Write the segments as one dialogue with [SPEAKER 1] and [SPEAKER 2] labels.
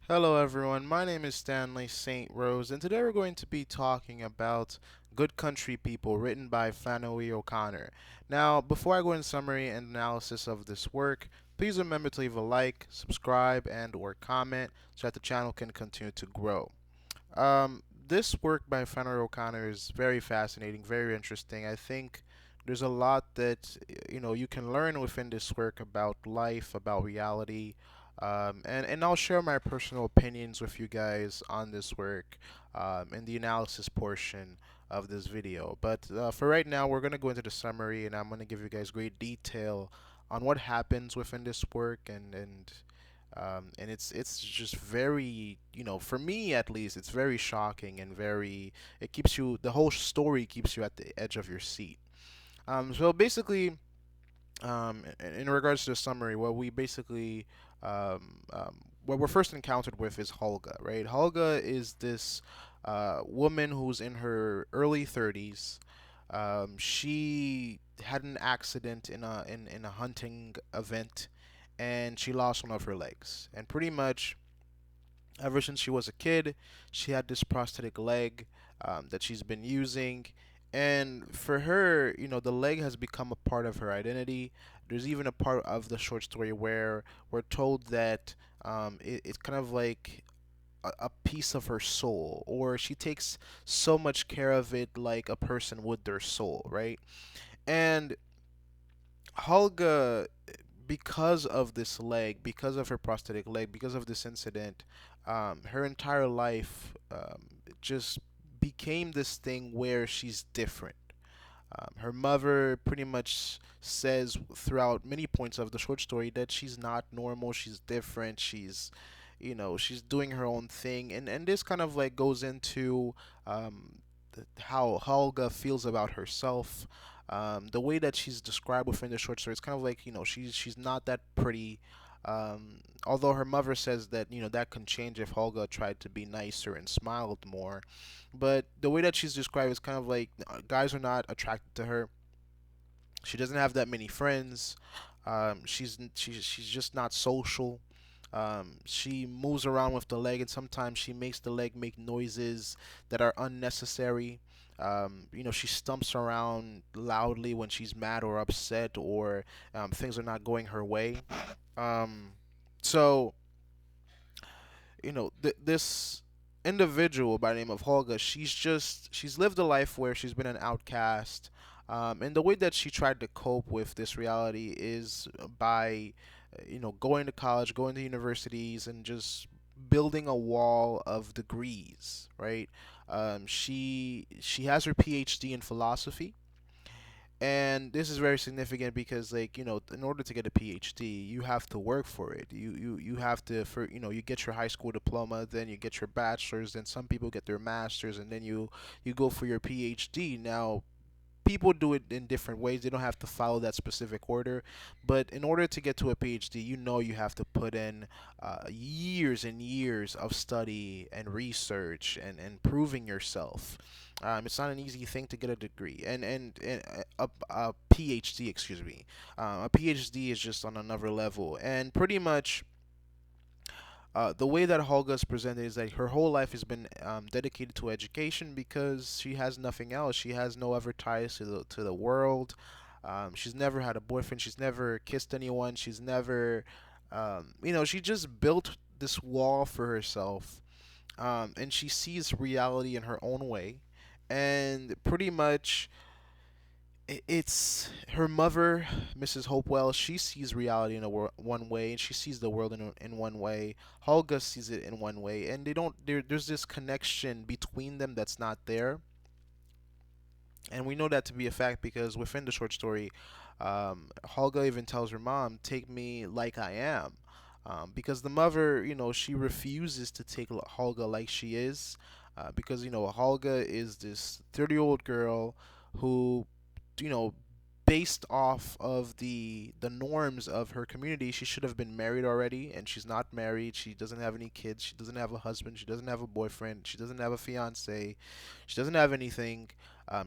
[SPEAKER 1] Hello, everyone. My name is Stanley St. Rose, and today we're going to be talking about Good Country People, written by Flannery O'Connor. Now, before I go into summary and analysis of this work, please remember to leave a like, subscribe, and/or comment so that the channel can continue to grow. This work by Flannery O'Connor is very fascinating, very interesting. I think there's a lot that you can learn within this work about life, about reality, and I'll share my personal opinions with you guys on this work in the analysis portion of this video. But for right now, we're gonna go into the summary, and I'm gonna give you guys great detail on what happens within this work and it's just very, for me at least, it's very shocking and very, it keeps you, the whole story keeps you at the edge of your seat. So basically, in regards to the summary, what we're first encountered with is Holga, right? Holga is this woman who's in her early 30s. She had an accident in a hunting event, and she lost one of her legs. And pretty much ever since she was a kid, she had this prosthetic leg that she's been using. And for her, the leg has become a part of her identity. There's even a part of the short story where we're told that it's kind of like a piece of her soul, or she takes so much care of it like a person would their soul, right? And Holga, because of this leg, because of her prosthetic leg, because of this incident, her entire life just became this thing where she's different. Her mother pretty much says throughout many points of the short story that she's not normal, she's different, she's doing her own thing, and this kind of like goes into how Helga feels about herself. The way that she's described within the short story, it's kind of like she's not that pretty. Although her mother says that that can change if Helga tried to be nicer and smiled more, but the way that she's described is kind of like guys are not attracted to her. She doesn't have that many friends. She's just not social. She moves around with the leg, and sometimes she makes the leg make noises that are unnecessary. She stumps around loudly when she's mad or upset, or things are not going her way. Um, so this individual by the name of Holga, she's lived a life where she's been an outcast, and the way that she tried to cope with this reality is by, going to college, going to universities, and just building a wall of degrees. Right? She has her PhD in philosophy, and this is very significant because, like, in order to get a PhD, you have to work for it. You have to, for you get your high school diploma, then you get your bachelor's, then some people get their master's, and then you go for your PhD. Now, people do it in different ways. They don't have to follow that specific order, but in order to get to a PhD, you have to put in years and years of study and research and proving yourself. It's not an easy thing to get a degree, and a PhD, excuse me. A PhD is just on another level, and pretty much the way that Holga is presented is that her whole life has been dedicated to education because she has nothing else. She has no other ties to the world. She's never had a boyfriend. She's never kissed anyone. She's never, she just built this wall for herself, and she sees reality in her own way, and pretty much it's her mother, Mrs. Hopewell. She sees reality in one way, and she sees the world in one way. Holga sees it in one way, and they don't. There's this connection between them that's not there, and we know that to be a fact because within the short story, Holga even tells her mom, "Take me like I am." Because the mother, she refuses to take Holga like she is, because Holga is this 30-year-old girl who, you know, based off of the norms of her community, she should have been married already, and she's not married. She doesn't have any kids. She doesn't have a husband. She doesn't have a boyfriend. She doesn't have a fiance. She doesn't have anything.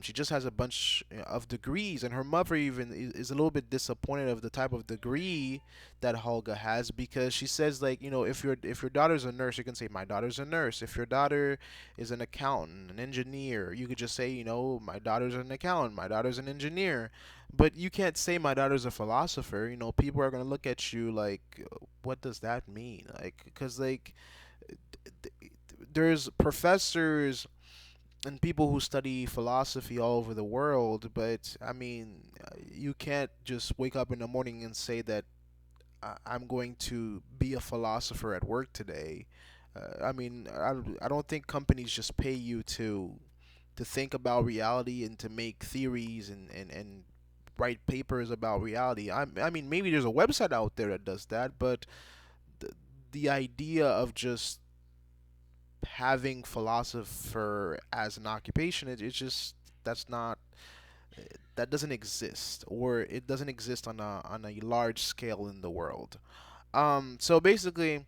[SPEAKER 1] She just has a bunch of degrees, and her mother even is a little bit disappointed of the type of degree that Holga has, because she says, like, if your daughter's a nurse, you can say my daughter's a nurse. If your daughter is an accountant, an engineer, you could just say, my daughter's an accountant, my daughter's an engineer. But you can't say my daughter's a philosopher. People are gonna look at you like, what does that mean? Like, because like there's professors and people who study philosophy all over the world, but I mean, you can't just wake up in the morning and say that I'm going to be a philosopher at work today. I mean, I don't think companies just pay you to think about reality and to make theories and write papers about reality. I mean, maybe there's a website out there that does that, but the, the idea of just having philosopher as an occupation, it's just that's not that doesn't exist, or it doesn't exist on a large scale in the world. So basically,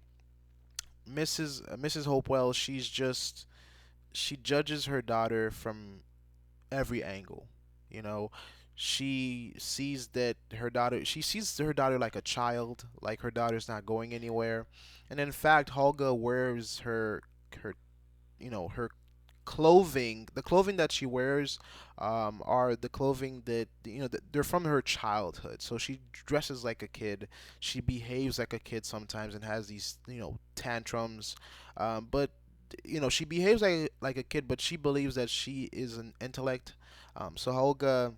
[SPEAKER 1] Mrs. Hopewell, she judges her daughter from every angle. You know, she sees her daughter like a child, like her daughter's not going anywhere. And in fact, Holga wears her her clothing. The clothing that she wears are the clothing that they're from her childhood. So she dresses like a kid. She behaves like a kid sometimes and has these tantrums. But she behaves like a kid, but she believes that she is an intellect. So Holga,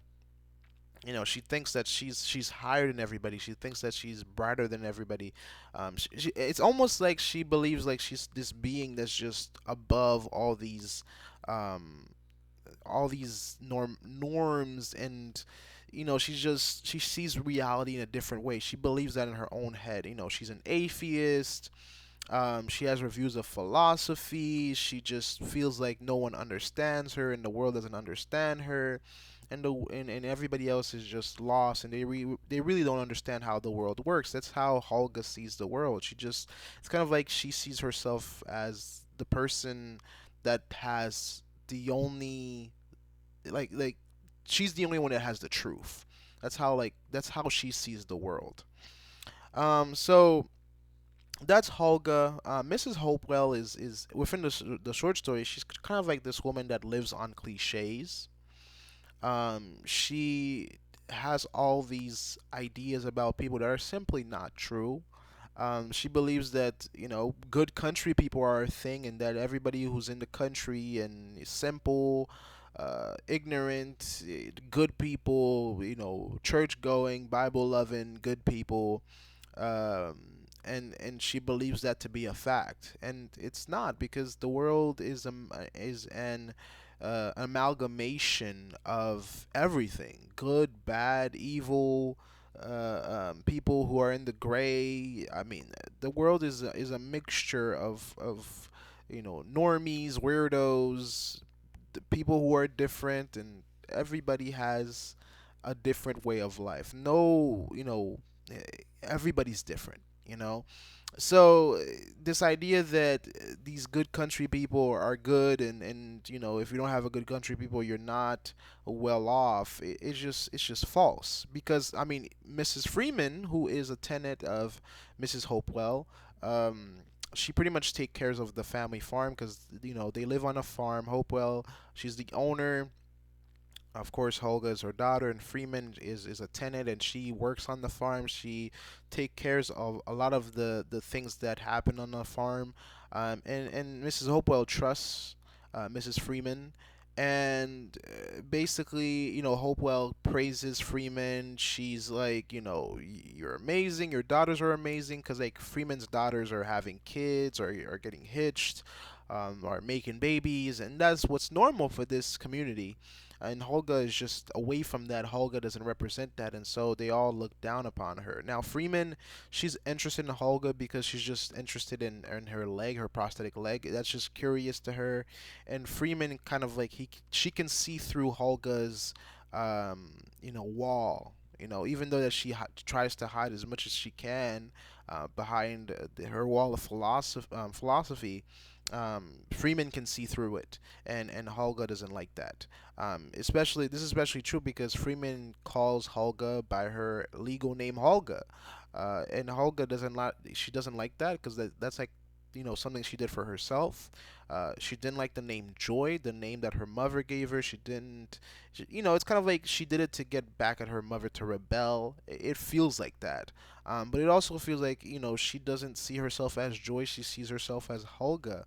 [SPEAKER 1] she thinks that she's higher than everybody. She thinks that she's brighter than everybody. It's almost like she believes like she's this being that's just above um, all these norms, and she sees reality in a different way. She believes that in her own head. She's an atheist. She has reviews of philosophy. She just feels like no one understands her and the world doesn't understand her, and everybody else is just lost, and they really don't understand how the world works. That's how Holga sees the world. It's kind of like she sees herself as the person that has the only like she's the only one that has the truth. That's how she sees the world. So that's Holga. Mrs. Hopewell is within the short story. She's kind of like this woman that lives on cliches. She has all these ideas about people that are simply not true. She believes that good country people are a thing, and that everybody who's in the country and is simple, ignorant, good people, church going, Bible loving, good people, and she believes that to be a fact, and it's not, because the world is an amalgamation of everything: good, bad, evil, people who are in the gray. I mean, the world is a mixture of normies, weirdos, the people who are different, and everybody has a different way of life. No, eh, everybody's different. So this idea that these good country people are good, and if you don't have a good country people, you're not well off. It's just false, because I mean, Mrs. Freeman, who is a tenant of Mrs. Hopewell, um, she pretty much take cares of the family farm, because they live on a farm. Hopewell, she's the owner. Of course, Holga is her daughter, and Freeman is a tenant, and she works on the farm. She take cares of a lot of the things that happen on the farm, and Mrs. Hopewell trusts Mrs. Freeman, and basically, Hopewell praises Freeman. She's like, you're amazing. Your daughters are amazing, because like Freeman's daughters are having kids, or are getting hitched, are making babies, and that's what's normal for this community, and Holga is just away from that. Holga doesn't represent that, and so they all look down upon her. Now Freeman, she's interested in Holga because she's just interested in her leg, her prosthetic leg. That's just curious to her, and Freeman kind of like she can see through Holga's wall. Even though that she tries to hide as much as she can behind her wall of philosophy, Freeman can see through it, and Holga doesn't like that. Especially this is especially true because Freeman calls Holga by her legal name Holga, and Holga doesn't like she doesn't like that because that's like something she did for herself. She didn't like the name Joy, the name that her mother gave her. She didn't, it's kind of like she did it to get back at her mother to rebel. It feels like that. But it also feels like she doesn't see herself as Joy. She sees herself as Holga.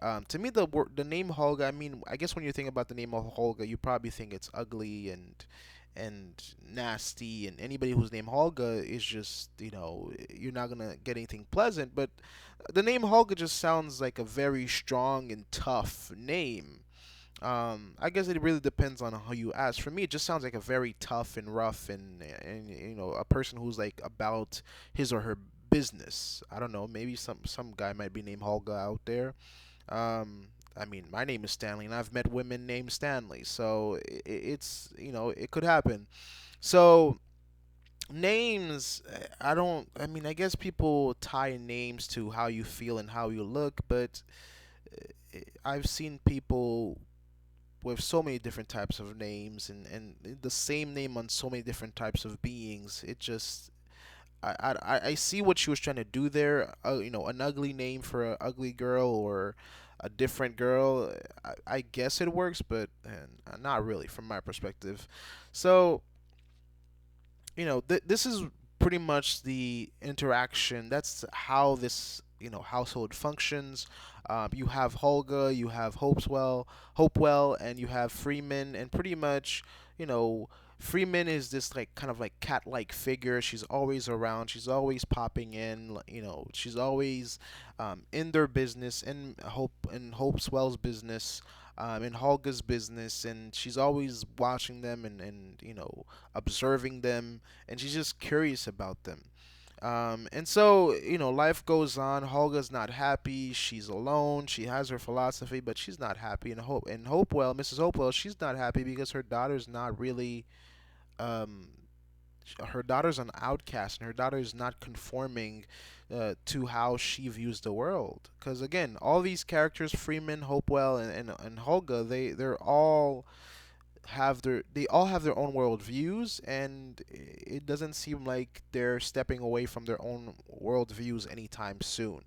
[SPEAKER 1] To me, the name Holga. I mean, I guess when you think about the name of Holga, you probably think it's ugly and nasty. And anybody who's named Holga is just you're not gonna get anything pleasant. But the name Holga just sounds like a very strong and tough name. I guess it really depends on how you ask. For me, it just sounds like a very tough and rough and a person who's like about his or her business. I don't know. Maybe some guy might be named Holga out there. I mean, my name is Stanley, and I've met women named Stanley, so it's it could happen. So names, I don't. I mean, I guess people tie names to how you feel and how you look, but I've seen people with so many different types of names and the same name on so many different types of beings. It just I see what she was trying to do there. An ugly name for an ugly girl or a different girl. I guess it works, but not really from my perspective. So this is pretty much the interaction. That's how this household functions. You have Holga, you have Hopewell, and you have Freeman, and pretty much you know Freeman is this like kind of like cat-like figure. She's always around. She's always popping in. She's always in their business, in Hopewell's business, in Holga's business, and she's always watching them and observing them, and she's just curious about them. And so, life goes on. Holga's not happy. She's alone. She has her philosophy, but she's not happy. And Hopewell, Mrs. Hopewell, she's not happy because her daughter's not really, um, her daughter's an outcast, and her daughter is not conforming to how she views the world. Because again, all these characters, Freeman, Hopewell, and Holga, they all have their own world views, and it doesn't seem like they're stepping away from their own world views anytime soon.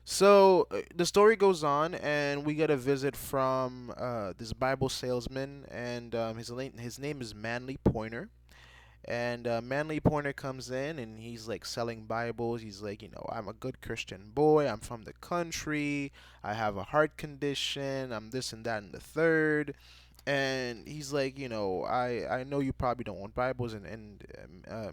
[SPEAKER 1] So the story goes on, and we get a visit from this Bible salesman, and his name is Manly Pointer. And Manly Pointer comes in, and he's like selling Bibles. He's like, I'm a good Christian boy. I'm from the country. I have a heart condition. I'm this and that and the third. And he's like, I know you probably don't want Bibles, and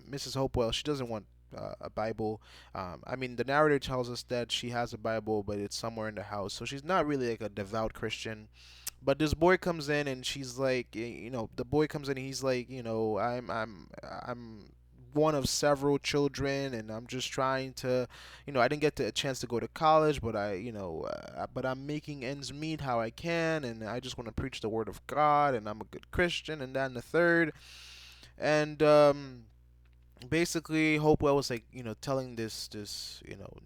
[SPEAKER 1] Mrs. Hopewell, she doesn't want a Bible. I mean, the narrator tells us that she has a Bible, but it's somewhere in the house, so she's not really like a devout Christian. But this boy comes in, and she's like, the boy comes in, and he's like, I'm one of several children, and I'm just trying to, I didn't get a chance to go to college, but but I'm making ends meet how I can, and I just want to preach the word of God, and I'm a good Christian, and that and the third. And basically Hopewell was like telling this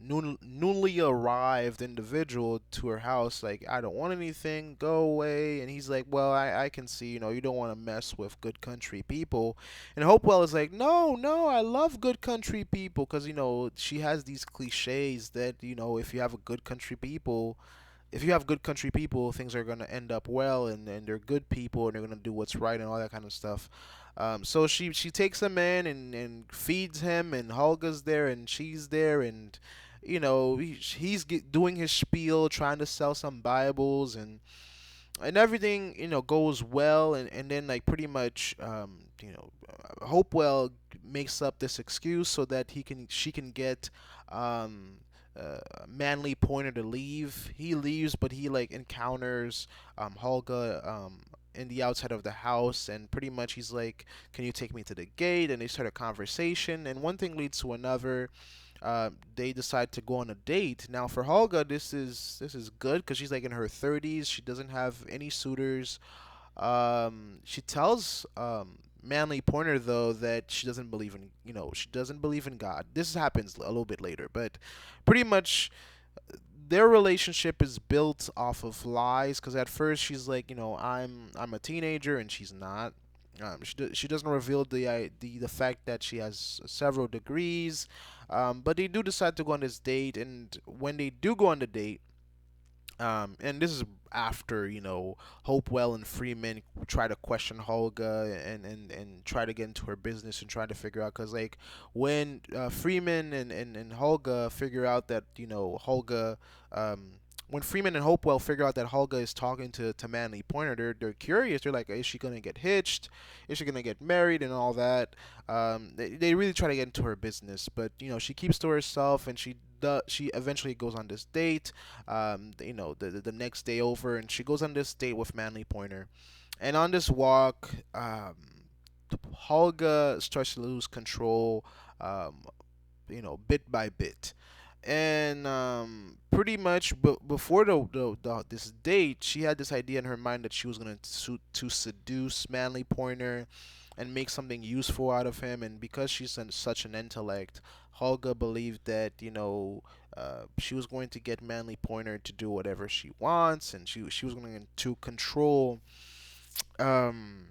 [SPEAKER 1] newly arrived individual to her house, like, I don't want anything, go away. And he's like, well, I can see you don't want to mess with good country people. And Hopewell is like, no, I love good country people, because she has these cliches that if you have good country people, things are gonna end up well, and they're good people, and they're gonna do what's right and all that kind of stuff. So she takes him in and feeds him, and Holga's there, and she's there, and he's doing his spiel, trying to sell some Bibles, and everything goes well, and then like pretty much Hopewell makes up this excuse so that she can get um Manly Pointer to leave. He leaves, but he like encounters Holga in the outside of the house, and pretty much he's like, "Can you take me to the gate?" And they start a conversation, and one thing leads to another. They decide to go on a date. Now for Holga, this is good because she's like in her 30s. She doesn't have any suitors. She tells Manly Pointer though that she doesn't believe in God. This happens a little bit later, but pretty much their relationship is built off of lies because at first she's like, I'm a teenager, and she's not. She doesn't reveal the fact that she has several degrees, but they do decide to go on this date, and when they do go on the date, and this is after, Hopewell and Freeman try to question Holga, and try to get into her business and try to figure out, because like when Freeman and Holga figure out that, Holga, um, when Freeman and Hopewell figure out that Holga is talking to Manly Pointer, they're curious. They're like, is she gonna get hitched? Is she gonna get married and all that? They really try to get into her business, but she keeps to herself, and she eventually goes on this date, the next day over, and she goes on this date with Manly Pointer. And on this walk, Holga starts to lose control, um, bit by bit. And pretty much before this date, she had this idea in her mind that she was going to seduce Manly Pointer and make something useful out of him. And because she's such an intellect, Holga believed that, she was going to get Manly Pointer to do whatever she wants, and she was going to control um,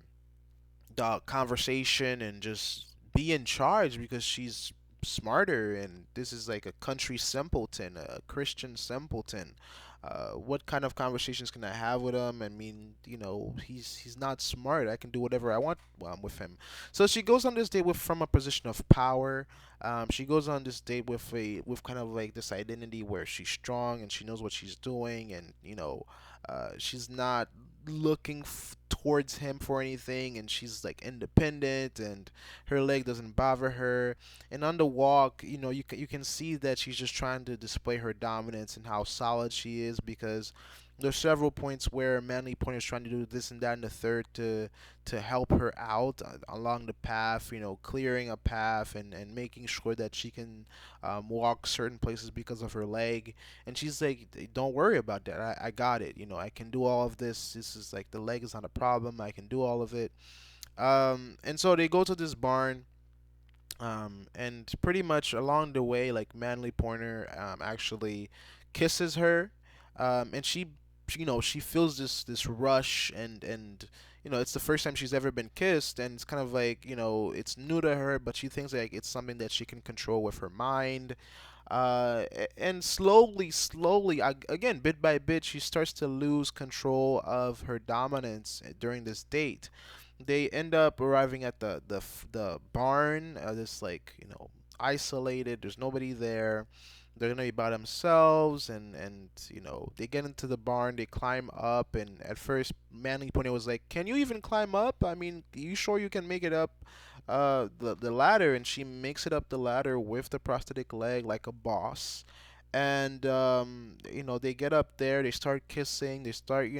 [SPEAKER 1] the conversation and just be in charge because she's smarter, and this is like a country simpleton, a Christian simpleton. What kind of conversations can I have with him? I mean, he's not smart. I can do whatever I want with him. So she goes on this date with from a position of power. She goes on this date with kind of like this identity where she's strong and she knows what she's doing, and she's not looking towards him for anything, and she's like independent, and her leg doesn't bother her. And on the walk, you can see that she's just trying to display her dominance and how solid she is, because there's several points where Manly Point is trying to do this and that and the third to help her out along the path, clearing a path, and making sure that she can walk certain places because of her leg. And she's like, don't worry about that. I got it. I can do all of this. This is like, the leg is not a problem. I can do all of it. And so they go to this barn, and pretty much along the way, like Manly Pointer actually kisses her, and she feels this rush, and it's the first time she's ever been kissed, and it's kind of like, it's new to her, but she thinks like it's something that she can control with her mind. And slowly, again, bit by bit, she starts to lose control of her dominance during this date. They end up arriving at the barn. This, like, isolated. There's nobody there. They're gonna be by themselves, and they get into the barn. They climb up, and at first, Manly Pony was like, "Can you even climb up? I mean, you sure you can make it up the ladder?" And she makes it up the ladder with the prosthetic leg like a boss. And they get up there. They start kissing. They start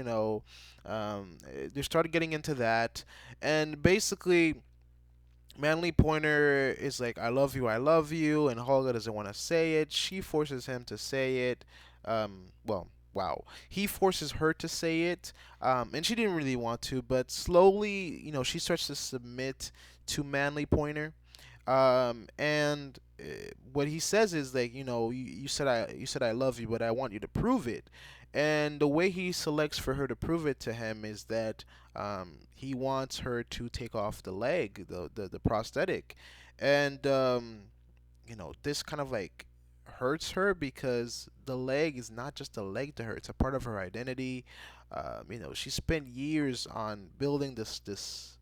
[SPEAKER 1] getting into that, and basically Manly Pointer is like, I love you," and Holga doesn't want to say it. She forces him to say it. Well, wow. He forces her to say it, and she didn't really want to, but slowly, she starts to submit to Manly Pointer. And what he says is like, you said I love you, but I want you to prove it. And the way he selects for her to prove it to him is that he wants her to take off the leg, the prosthetic. And this kind of like hurts her because the leg is not just a leg to her; it's a part of her identity. She spent years on building this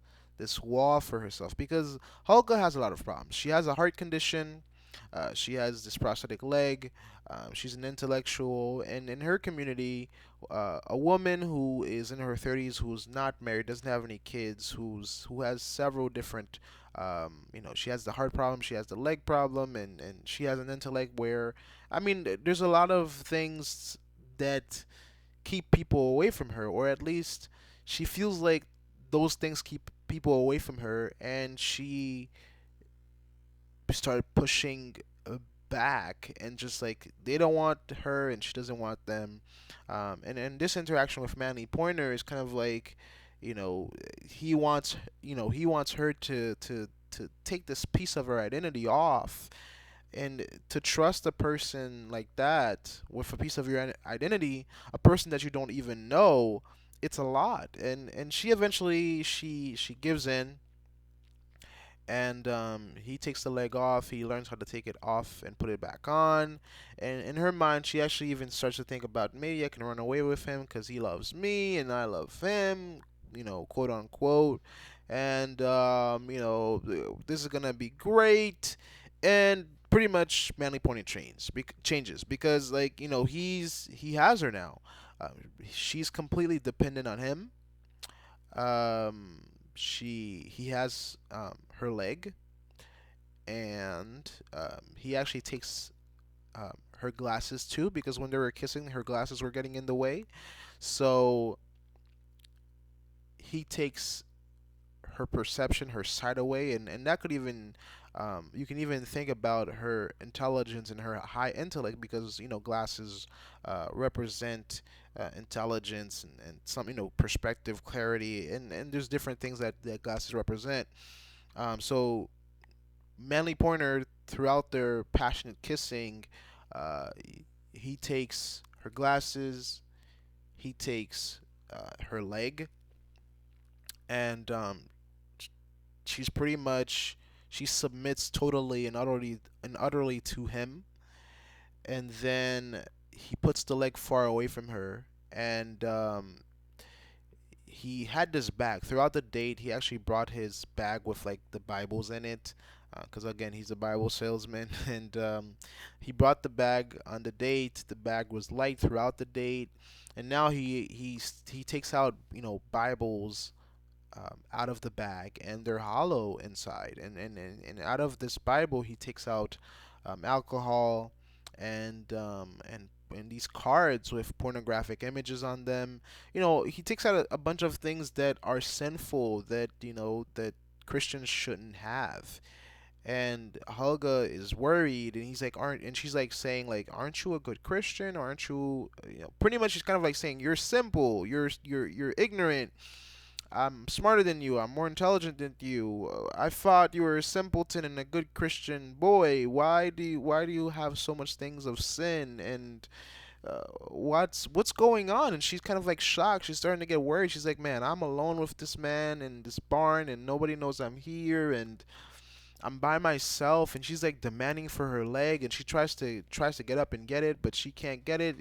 [SPEAKER 1] wall for herself, because Hulka has a lot of problems. She has a heart condition. She has this prosthetic leg. She's an intellectual, and in her community, a woman who is in her 30s, who's not married, doesn't have any kids, who has several different, she has the heart problem, she has the leg problem, and she has an intellect where, I mean, there's a lot of things that keep people away from her, or at least she feels like those things keep people away from her, and she started pushing back, and just like, they don't want her and she doesn't want them. And this interaction with Manly Pointer is kind of like, you know he wants her to take this piece of her identity off, And to trust a person like that with a piece of your identity, a person that you don't even know, it's a lot. And she eventually she gives in, and he takes the leg off. He learns how to take it off and put it back on. And in her mind, she actually even starts to think about, maybe I can run away with him because he loves me and I love him, quote unquote. And this is gonna be great. And pretty much Manly Pony changes because, like, he has her now. She's completely dependent on him. um, he has her leg, and he actually takes her glasses too, because when they were kissing, her glasses were getting in the way. So he takes her perception, her sight away, and that could even you can even think about her intelligence and her high intellect, because glasses represent intelligence and some perspective, clarity, and there's different things that glasses represent. So Manly Pointer, throughout their passionate kissing, uh, he takes her glasses, he takes her leg, and she's pretty much she submits totally and utterly to him. And then he puts the leg far away from her, and he had this bag throughout the date. He actually brought his bag with like the Bibles in it, because again, he's a Bible salesman. And he brought the bag on the date. The bag was light throughout the date, and now he takes out Bibles out of the bag, and they're hollow inside. And out of this Bible, he takes out alcohol, and these cards with pornographic images on them. He takes out a bunch of things that are sinful, that Christians shouldn't have. And Helga is worried, and he's like, "Aren't?" And she's like saying, like, "Aren't you a good Christian? Aren't you?" Pretty much, she's kind of like saying, "You're simple. You're ignorant. I'm smarter than you. I'm more intelligent than you. I thought you were a simpleton and a good Christian boy. Why do you have so much things of sin, and what's going on?" And she's kind of like shocked. She's starting to get worried. She's like, "Man, I'm alone with this man in this barn, and nobody knows I'm here, and I'm by myself." And she's like demanding for her leg, and she tries to get up and get it, but she can't get it.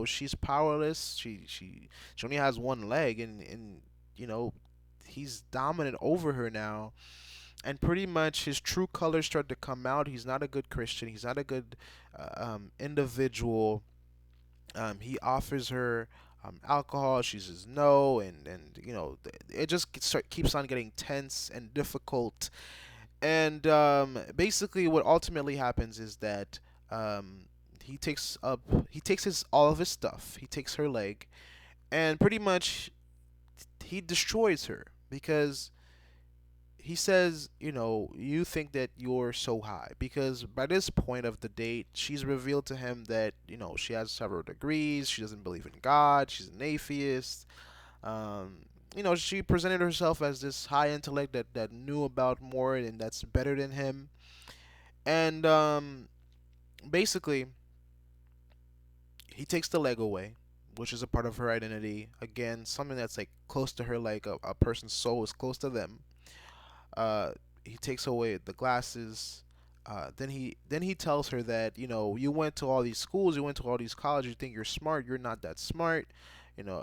[SPEAKER 1] She's powerless. She only has one leg, and you know he's dominant over her now. And pretty much his true colors start to come out. He's not a good Christian. He's not a good individual. He offers her alcohol. She says no, and it just keeps on getting tense and difficult. And basically, what ultimately happens is that he takes his all of his stuff. He takes her leg, and pretty much he destroys her, because he says, you think that you're so high, because by this point of the date, she's revealed to him that she has several degrees. She doesn't believe in God. She's an atheist. um, she presented herself as this high intellect that knew about more and that's better than him. And basically, he takes the leg away, which is a part of her identity. Again, something that's like close to her, like a person's soul is close to them. Uh, he takes away the glasses. Then he tells her that you went to all these schools, you went to all these colleges, you think you're smart, you're not that smart.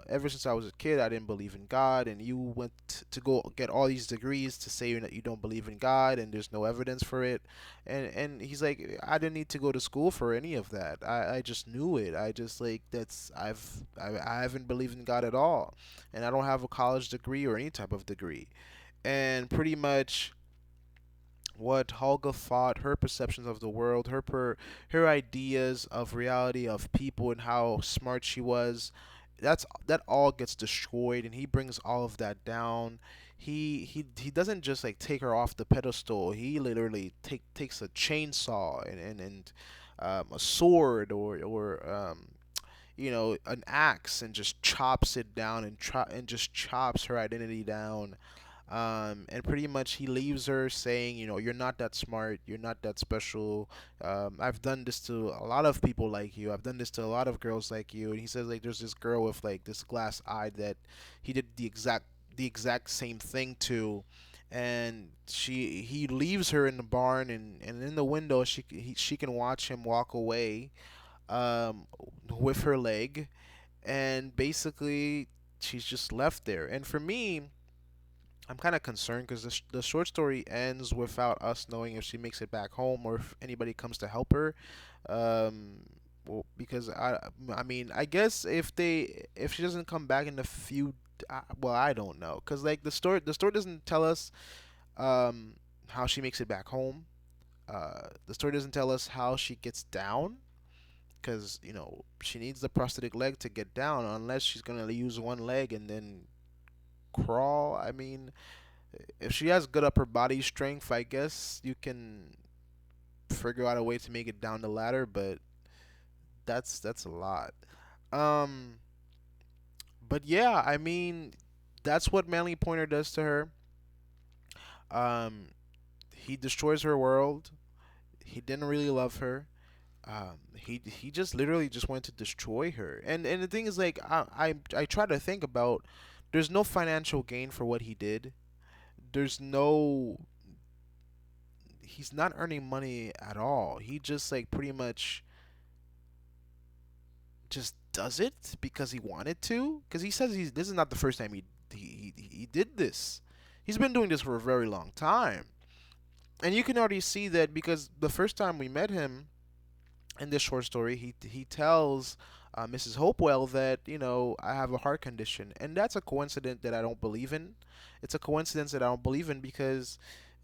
[SPEAKER 1] Ever since I was a kid, I didn't believe in God, and you went to go get all these degrees to say that you don't believe in God, and there's no evidence for it. And he's like, I didn't need to go to school for any of that. I just knew it. I just like I haven't believed in God at all, and I don't have a college degree or any type of degree. And pretty much what Holga thought, her perceptions of the world, her ideas of reality, of people, and how smart she was, that all gets destroyed, and he brings all of that down. He doesn't just like take her off the pedestal. He literally takes a chainsaw and a sword, or an axe, and just chops it down, and just chops her identity down. And pretty much he leaves her saying, you're not that smart, you're not that special. I've done this to a lot of people like you. I've done this to a lot of girls like you. And he says like there's this girl with like this glass eye that he did the exact same thing to, and he leaves her in the barn, and in the window she can watch him walk away, um, with her leg, and basically she's just left there. And for me, I'm kind of concerned because the short story ends without us knowing if she makes it back home or if anybody comes to help her. Um, well, because I mean, I guess if she doesn't come back in a few, well, I don't know, because like the story doesn't tell us um how she makes it back home. The story doesn't tell us how she gets down, because she needs the prosthetic leg to get down, unless she's gonna use one leg and then crawl. I mean, if she has good upper body strength, I guess you can figure out a way to make it down the ladder, but that's a lot. Um, but yeah, I mean, that's what Manly Pointer does to her. Um, he destroys her world. He didn't really love her. He just literally just wanted to destroy her. And the thing is, like, I try to think about. There's no financial gain for what he did. There's no He's not earning money at all. He just like pretty much just does it because he wanted to. Because he says this is not the first time he did this. He's been doing this for a very long time, and you can already see that because the first time we met him in this short story, he tells Mrs. Hopewell that I have a heart condition, and that's a coincidence that I don't believe in. It's a coincidence that I don't believe in because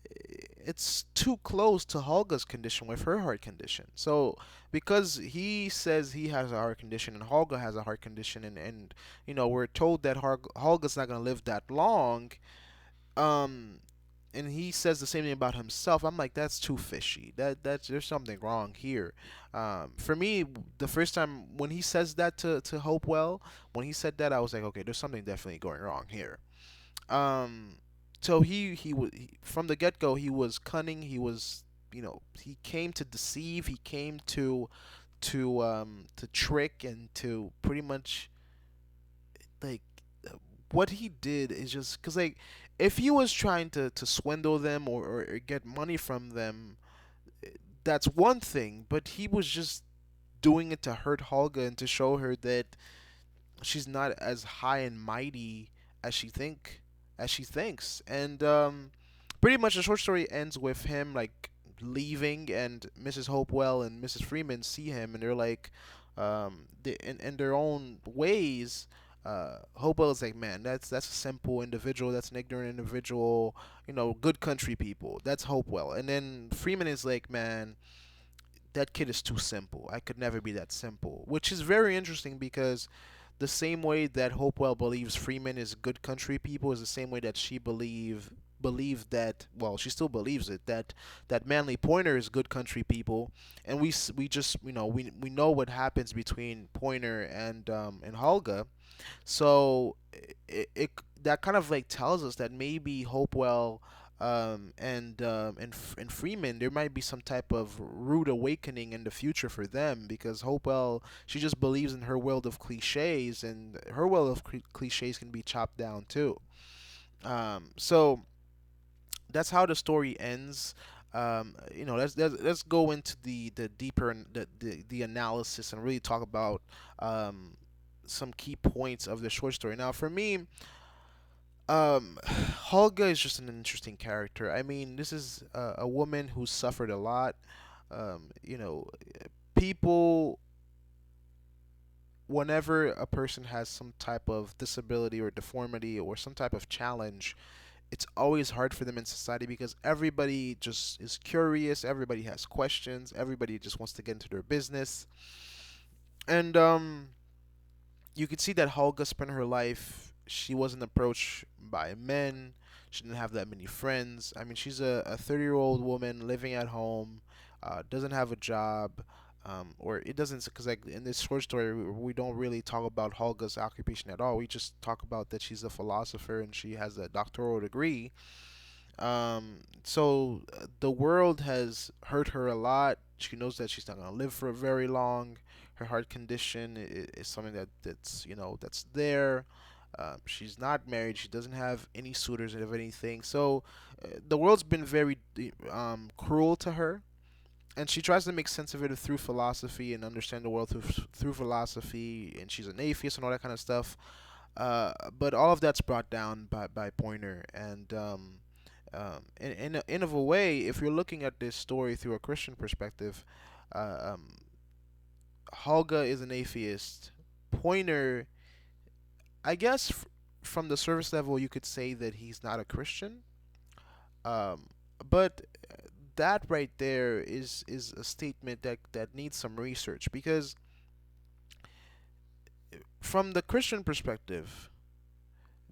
[SPEAKER 1] it's too close to Holga's condition with her heart condition. So because he says he has a heart condition and Holga has a heart condition, and we're told that Holga's not gonna live that long, um, and he says the same thing about himself. I'm like, that's too fishy. That's there's something wrong here. For me, the first time when he says that to Hopewell, when he said that, I was like, okay, there's something definitely going wrong here. Um, so from the get go he was cunning. He was he came to deceive. He came to trick and to pretty much like what he did is just because like if he was trying to swindle them or get money from them, that's one thing. But he was just doing it to hurt Holga and to show her that she's not as high and mighty as she thinks. And pretty much the short story ends with him like leaving, and Mrs. Hopewell and Mrs. Freeman see him, and they're like, in their own ways. Hopewell is like, man, that's a simple individual, that's an ignorant individual, good country people. That's Hopewell. And then Freeman is like, man, that kid is too simple. I could never be that simple, which is very interesting because the same way that Hopewell believes Freeman is good country people is the same way that she believed that, well, she still believes it, that Manly Pointer is good country people. And we just we know what happens between Pointer and Holga. So it that kind of like tells us that maybe Hopewell and Freeman, there might be some type of rude awakening in the future for them, because Hopewell, she just believes in her world of cliches, and her world of cliches can be chopped down too. So that's how the story ends. Let's go into the deeper the analysis and really talk about some key points of the short story. Now, for me, Holga is just an interesting character. I mean, this is a woman who suffered a lot. You know, people, whenever a person has some type of disability or deformity or some type of challenge, it's always hard for them in society because everybody just is curious, everybody has questions, everybody just wants to get into their business. And you could see that Holga spent her life, she wasn't approached by men. She didn't have that many friends. I mean, she's a 30-year-old woman living at home, doesn't have a job. Or it doesn't, because like in this short story we don't really talk about Holga's occupation at all. We just talk about that she's a philosopher and she has a doctoral degree. So the world has hurt her a lot. She knows that she's not gonna live for very long. Her heart condition is something that's that's there. She's not married. She doesn't have any suitors of anything. So the world's been very cruel to her, and she tries to make sense of it through philosophy and understand the world through philosophy. And she's an atheist and all that kind of stuff. But all of that's brought down by Pointer, and in of a way, if you're looking at this story through a Christian perspective, uh, um, Holga is an atheist. Pointer, I guess, from the surface level, you could say that he's not a Christian. Um, but that right there is a statement that needs some research, because from the Christian perspective,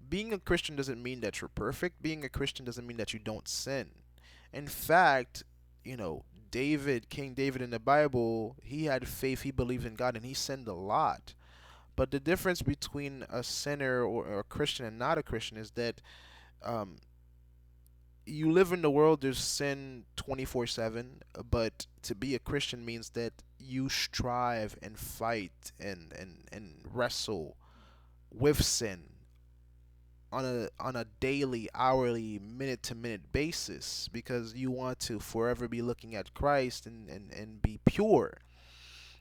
[SPEAKER 1] being a Christian doesn't mean that you're perfect. Being a Christian doesn't mean that you don't sin. In fact, you know, King David in the Bible, he had faith, he believed in God, and he sinned a lot. But the difference between a sinner or a Christian and not a Christian is that um, you live in the world, there's sin 24/7, but to be a Christian means that you strive and fight and wrestle with sin on a daily, hourly, minute to minute basis, because you want to forever be looking at Christ and be pure.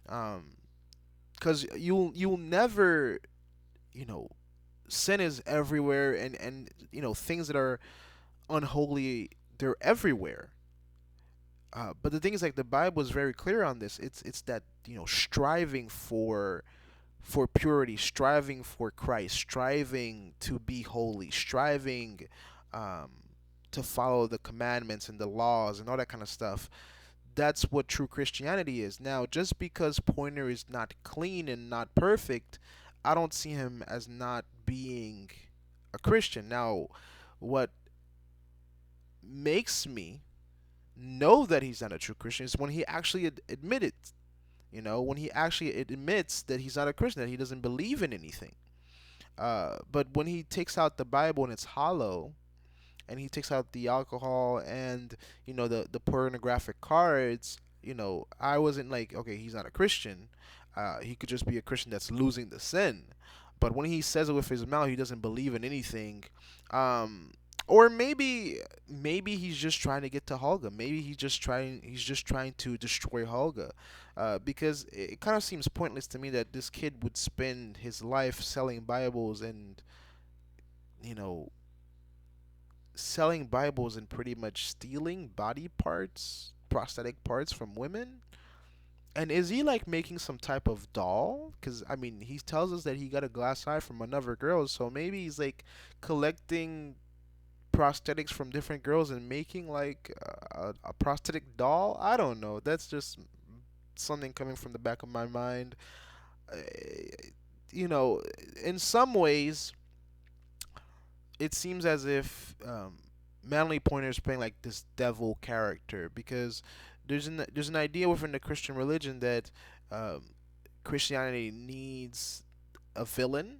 [SPEAKER 1] Because you'll never, you know, sin is everywhere, and things that are unholy, they're everywhere. But the thing is, like, the Bible is very clear on this. It's that, striving for purity, striving for Christ, striving to be holy, striving um, to follow the commandments and the laws and all that kind of stuff. That's what true Christianity is. Now, just because Pointer is not clean and not perfect, I don't see him as not being a Christian. Now, what makes me know that he's not a true Christian is when he actually admitted, when he actually admits that he's not a Christian, that he doesn't believe in anything. But when he takes out the Bible and it's hollow, and he takes out the alcohol and the pornographic cards, I wasn't like, okay, he's not a Christian. He could just be a Christian that's losing the sin. But when he says it with his mouth, he doesn't believe in anything. Um, or maybe he's just trying to get to Holga. Maybe he's just trying to destroy Holga. Because it kind of seems pointless to me that this kid would spend his life selling Bibles and you know selling Bibles and pretty much stealing body parts, prosthetic parts from women. And is he like making some type of doll? Because I mean, he tells us that he got a glass eye from another girl, so maybe he's like collecting prosthetics from different girls and making like a prosthetic doll. I don't know. That's just something coming from the back of my mind. Uh, you know, in some ways, it seems as if Manly Pointer is playing like this devil character, because there's an idea within the Christian religion that um, Christianity needs a villain,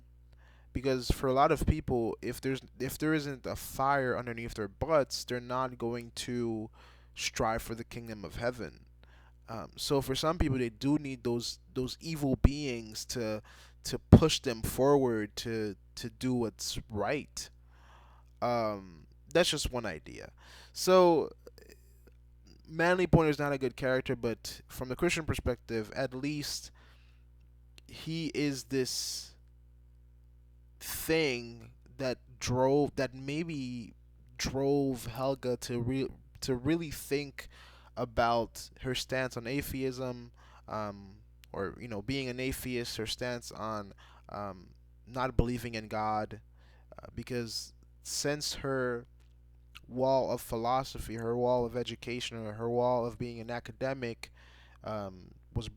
[SPEAKER 1] because for a lot of people, if there isn't a fire underneath their butts, they're not going to strive for the kingdom of heaven. So for some people, they do need those evil beings to push them forward to do what's right. That's just one idea. So Manly Pointer is not a good character, but from the Christian perspective, at least he is this thing that maybe drove Helga to really think about her stance on atheism, um, or being an atheist, her stance on um, not believing in God, because since her wall of philosophy, her wall of education, or her wall of being an academic, was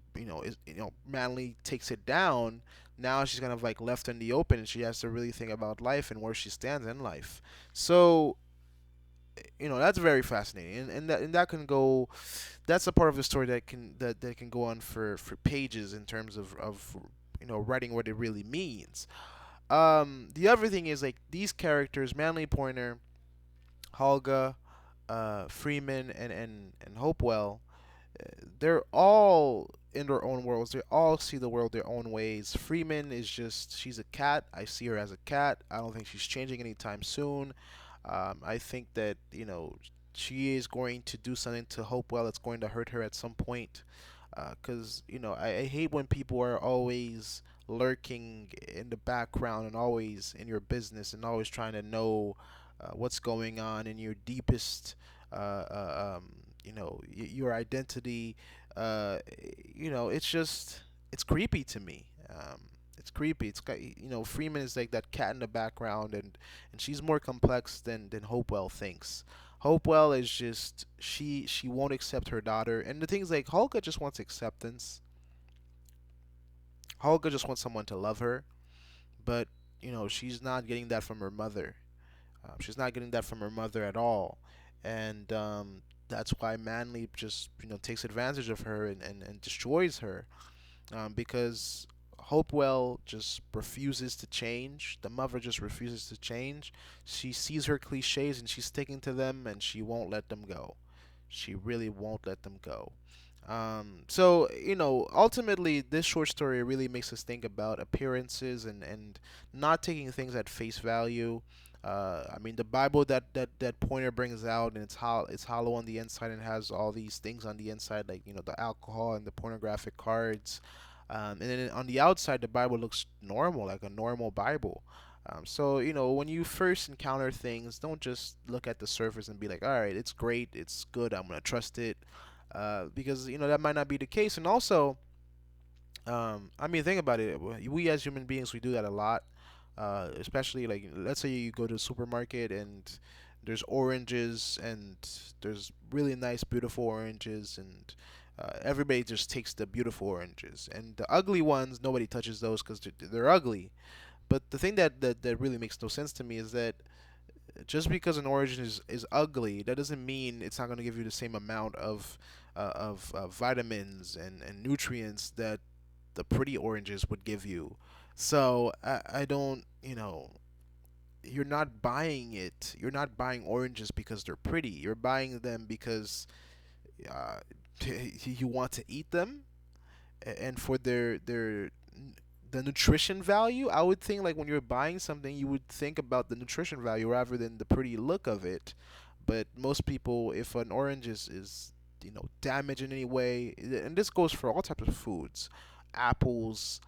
[SPEAKER 1] Manly takes it down. Now she's kind of like left in the open, and she has to really think about life and where she stands in life. So that's very fascinating, and that can go. That's a part of the story that can go on for pages in terms of writing what it really means. The other thing is like these characters, Manly Pointer, Holga, Freeman, and Hopewell. They're all in their own worlds. They all see the world their own ways. Freeman is just, she's a cat. I see her as a cat. I don't think she's changing anytime soon. I think that, she is going to do something to Hopewell that's going to hurt her at some point. Because, I hate when people are always lurking in the background and always in your business and always trying to know what's going on in your deepest your identity. uh, it's just, it's creepy to me. It's creepy. Freeman is like that cat in the background, and she's more complex than Hopewell thinks. Hopewell is just, she won't accept her daughter, and the things like Holga just wants acceptance. Holga just wants someone to love her, but she's not getting that from her mother. She's not getting that from her mother at all, and that's why Manly just takes advantage of her and destroys her, because Hopewell just refuses to change. The mother just refuses to change. She sees her cliches and she's sticking to them, and she won't let them go. She really won't let them go. So ultimately, this short story really makes us think about appearances and not taking things at face value. I mean, the Bible that Pointer brings out, and it's hollow on the inside and has all these things on the inside, like the alcohol and the pornographic cards. And then on the outside, the Bible looks normal, like a normal Bible. So when you first encounter things, don't just look at the surface and be like, all right, it's great, it's good, I'm gonna trust it, because that might not be the case. And also, I mean, think about it. We as human beings, we do that a lot. Especially like, let's say you go to the supermarket and there's oranges, and there's really nice, beautiful oranges, and everybody just takes the beautiful oranges, and the ugly ones nobody touches those because they're ugly. But the thing that really makes no sense to me is that just because an orange is ugly, that doesn't mean it's not going to give you the same amount of vitamins and nutrients that the pretty oranges would give you. So I don't, you're not buying it. You're not buying oranges because they're pretty. You're buying them because uh, you want to eat them, and for their the nutrition value. I would think like when you're buying something, you would think about the nutrition value rather than the pretty look of it. But most people, if an orange is damaged in any way, and this goes for all types of foods, apples,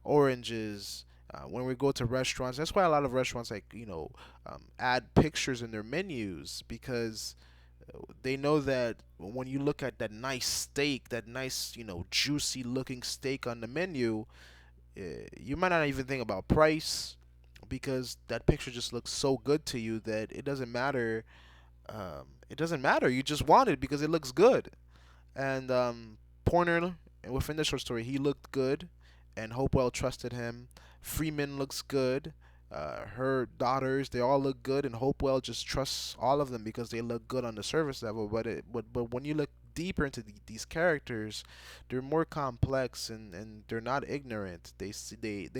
[SPEAKER 1] oranges. When we go to restaurants, that's why a lot of restaurants like add pictures in their menus, because they know that when you look at that nice steak, that nice juicy looking steak on the menu, you might not even think about price, because that picture just looks so good to you that it doesn't matter. It doesn't matter. You just want it because it looks good. And Porner, within the short story, he looked good, and Hopewell trusted him. Freeman looks good. Her daughters, they all look good, and Hopewell just trusts all of them because they look good on the surface level. But when you look deeper into these characters, they're more complex, and they're not ignorant. They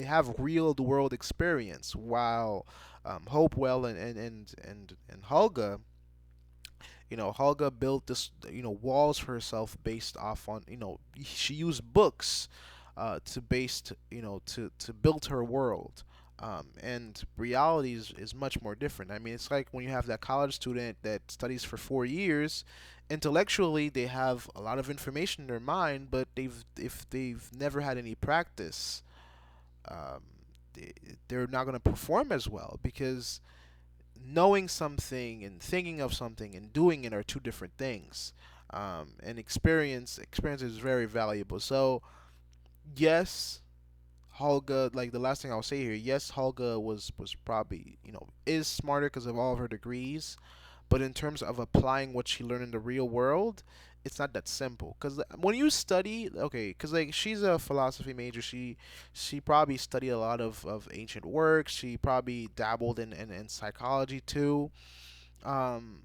[SPEAKER 1] have real world experience. While Hopewell and Hulga, Helga built this, walls for herself based off on, she used books to build her world. And reality is much more different. I mean, it's like when you have that college student that studies for 4 years, intellectually they have a lot of information in their mind, but if they've never had any practice, um, they're not going to perform as well, because knowing something and thinking of something and doing it are two different things. And experience is very valuable. So yes, Holga, like the last thing I'll say here, yes, Holga was probably is smarter because of all of her degrees, but in terms of applying what she learned in the real world, it's not that simple. Because when you study, okay, because like she's a philosophy major, she probably studied a lot of ancient works. She probably dabbled in psychology too. um,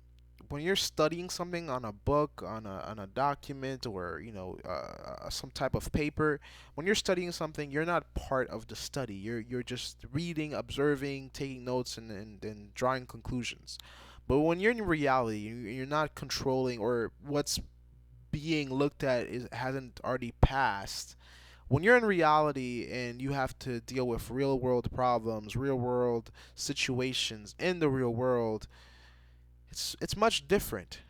[SPEAKER 1] when you're studying something on a book, on a document, or some type of paper, when you're studying something, you're not part of the study. You're just reading, observing, taking notes, and drawing conclusions. But when you're in reality, you're not controlling, or what's being looked at is hasn't already passed. When you're in reality and you have to deal with real world problems, real world situations in the real world, it's much different.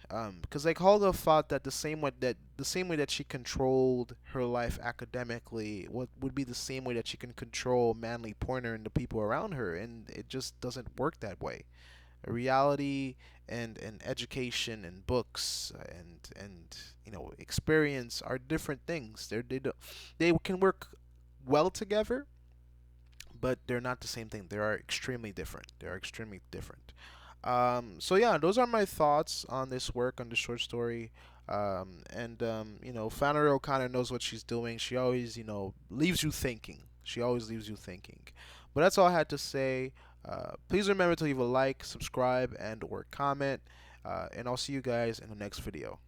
[SPEAKER 1] Because like Holga thought that the same way that she controlled her life academically would be the same way that she can control Manly Pointer and the people around her, and it just doesn't work that way. Reality and education and books and experience are different things. They can work well together, but they're not the same thing. They are extremely different. They are extremely different. So yeah, those are my thoughts on this work, on the short story. Flannery kind of knows what she's doing. She always, leaves you thinking. She always leaves you thinking. But that's all I had to say. Please remember to leave a like, subscribe, and or comment. And I'll see you guys in the next video.